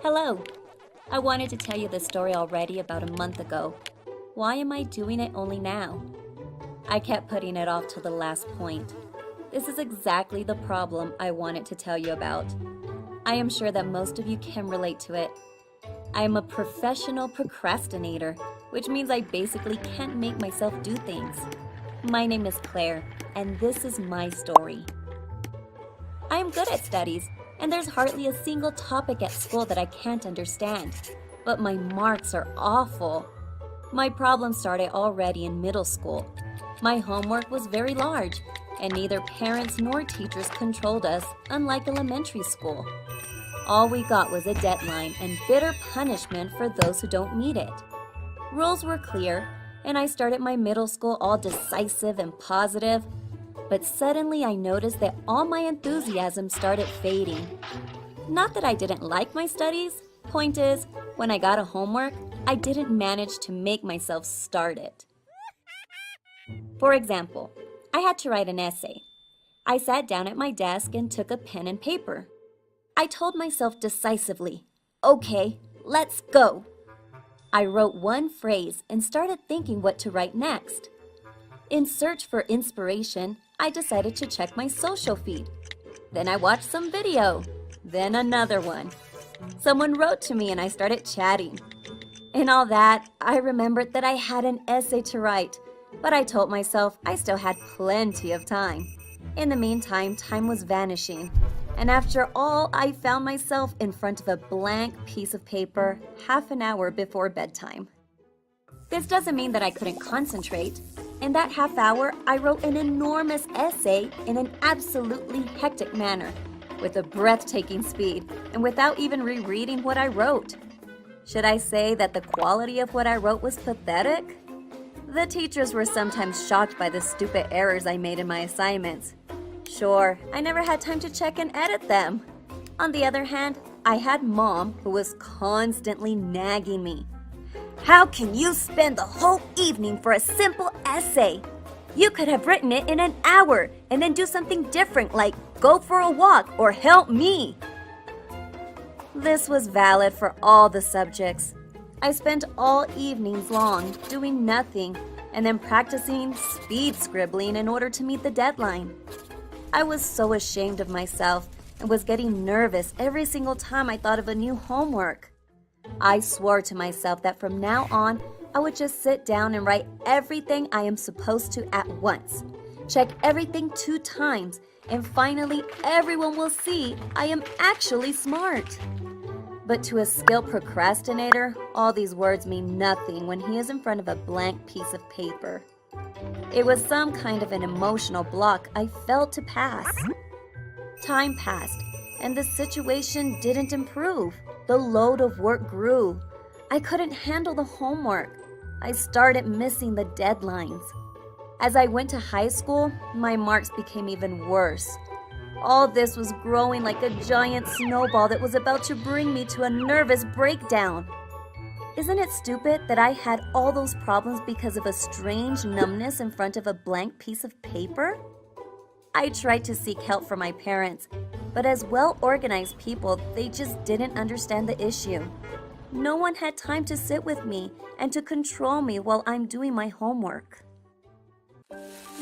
Hello! I wanted to tell you this story already about a month ago. Why am I doing it only now? I kept putting it off till the last point. This is exactly the problem I wanted to tell you about. I am sure that most of you can relate to it. I am a professional procrastinator, which means I basically can't make myself do things. My name is Claire, and this is my story. I am good at studies, and there's hardly a single topic at school that I can't understand. But my marks are awful. My problem started already in middle school. My homework was very large, and neither parents nor teachers controlled us, unlike elementary school. All we got was a deadline and bitter punishment for those who don't meet it. Rules were clear, and I started my middle school all decisive and positive. But suddenly I noticed that all my enthusiasm started fading. Not that I didn't like my studies. Point is, when I got a homework, I didn't manage to make myself start it. For example, I had to write an essay. I sat down at my desk and took a pen and paper. I told myself decisively, "Okay, let's go." I wrote one phrase and started thinking what to write next. In search for inspiration, I decided to check my social feed. Then I watched some video. Then another one. Someone wrote to me and I started chatting. In all that, I remembered that I had an essay to write, but I told myself I still had plenty of time. In the meantime, time was vanishing. And after all, I found myself in front of a blank piece of paper half an hour before bedtime. This doesn't mean that I couldn't concentrate. In that half hour, I wrote an enormous essay in an absolutely hectic manner, with a breathtaking speed, and without even rereading what I wrote. Should I say that the quality of what I wrote was pathetic? The teachers were sometimes shocked by the stupid errors I made in my assignments. Sure, I never had time to check and edit them. On the other hand, I had Mom who was constantly nagging me. "How can you spend the whole evening for a simple essay? You could have written it in an hour and then do something different like go for a walk or help me." This was valid for all the subjects. I spent all evenings long doing nothing and then practicing speed scribbling in order to meet the deadline. I was so ashamed of myself and was getting nervous every single time I thought of a new homework. I swore to myself that from now on, I would just sit down and write everything I am supposed to at once, check everything 2 times, and finally everyone will see I am actually smart. But to a skilled procrastinator, all these words mean nothing when he is in front of a blank piece of paper. It was some kind of an emotional block I failed to pass. Time passed, and the situation didn't improve. The load of work grew. I couldn't handle the homework. I started missing the deadlines. As I went to high school, my marks became even worse. All this was growing like a giant snowball that was about to bring me to a nervous breakdown. Isn't it stupid that I had all those problems because of a strange numbness in front of a blank piece of paper? I tried to seek help from my parents, but as well-organized people, they just didn't understand the issue. No one had time to sit with me and to control me while I'm doing my homework.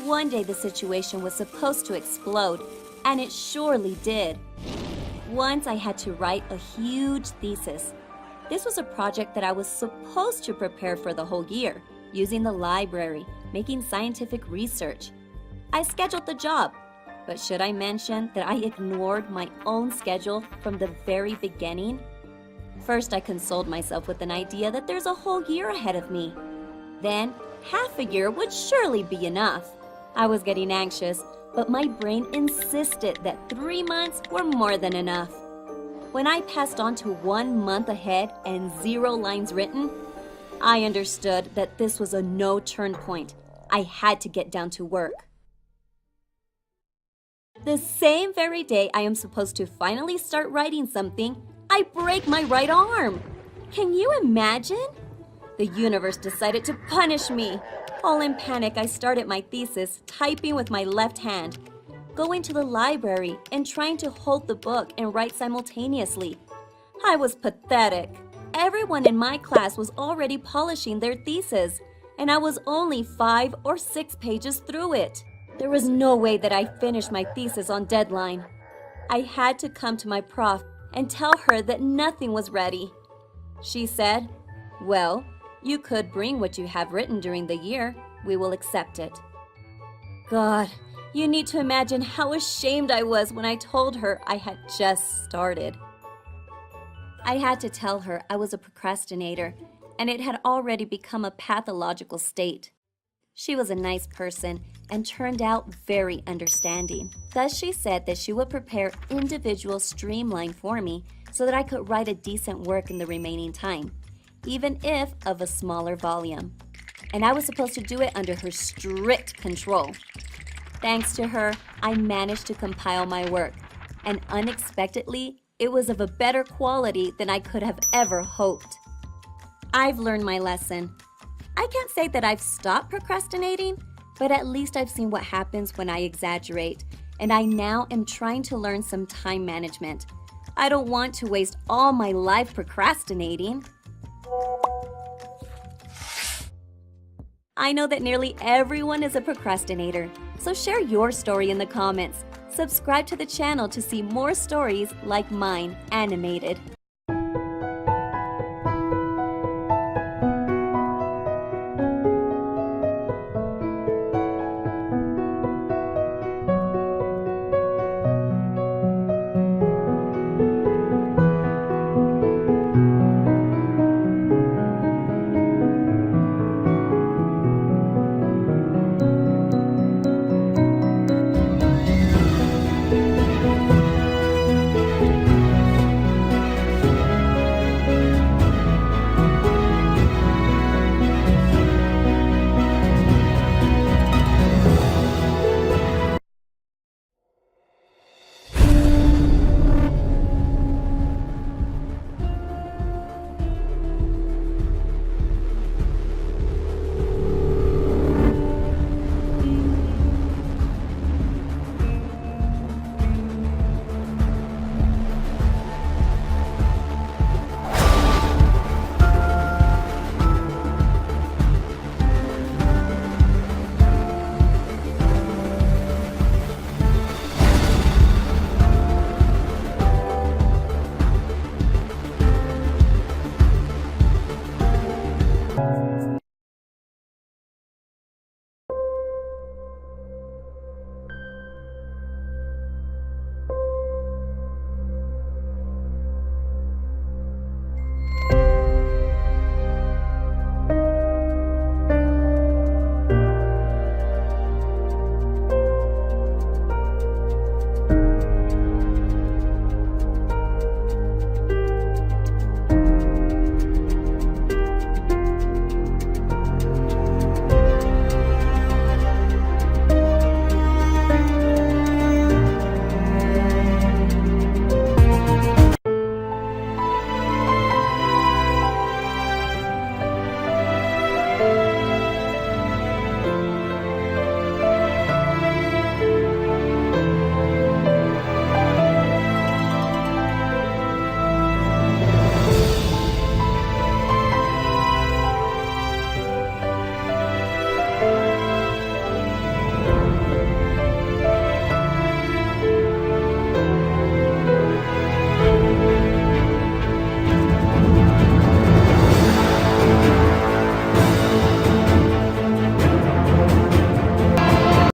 One day the situation was supposed to explode, and it surely did. Once I had to write a huge thesis. This was a project that I was supposed to prepare for the whole year, using the library, making scientific research. I scheduled the job, but should I mention that I ignored my own schedule from the very beginning? First, I consoled myself with an idea that there's a whole year ahead of me. Then, half a year would surely be enough. I was getting anxious, but my brain insisted that 3 months were more than enough. When I passed on to 1 month ahead and 0 lines written, I understood that this was a no-turn point. I had to get down to work. The same very day I am supposed to finally start writing something, I break my right arm. Can you imagine? The universe decided to punish me. All in panic, I started my thesis, typing with my left hand, going to the library and trying to hold the book and write simultaneously. I was pathetic. Everyone in my class was already polishing their thesis, and I was only 5 or 6 pages through it. There was no way that I finished my thesis on deadline. I had to come to my prof and tell her that nothing was ready. She said, "Well, you could bring what you have written during the year. We will accept it." God, you need to imagine how ashamed I was when I told her I had just started. I had to tell her I was a procrastinator, and it had already become a pathological state. She was a nice person and turned out very understanding. Thus, she said that she would prepare individual streamline for me so that I could write a decent work in the remaining time, even if of a smaller volume. And I was supposed to do it under her strict control. Thanks to her, I managed to compile my work, and unexpectedly, it was of a better quality than I could have ever hoped. I've learned my lesson. I can't say that I've stopped procrastinating, but at least I've seen what happens when I exaggerate, and I now am trying to learn some time management. I don't want to waste all my life procrastinating. I know that nearly everyone is a procrastinator, so share your story in the comments. Subscribe to the channel to see more stories like mine animated.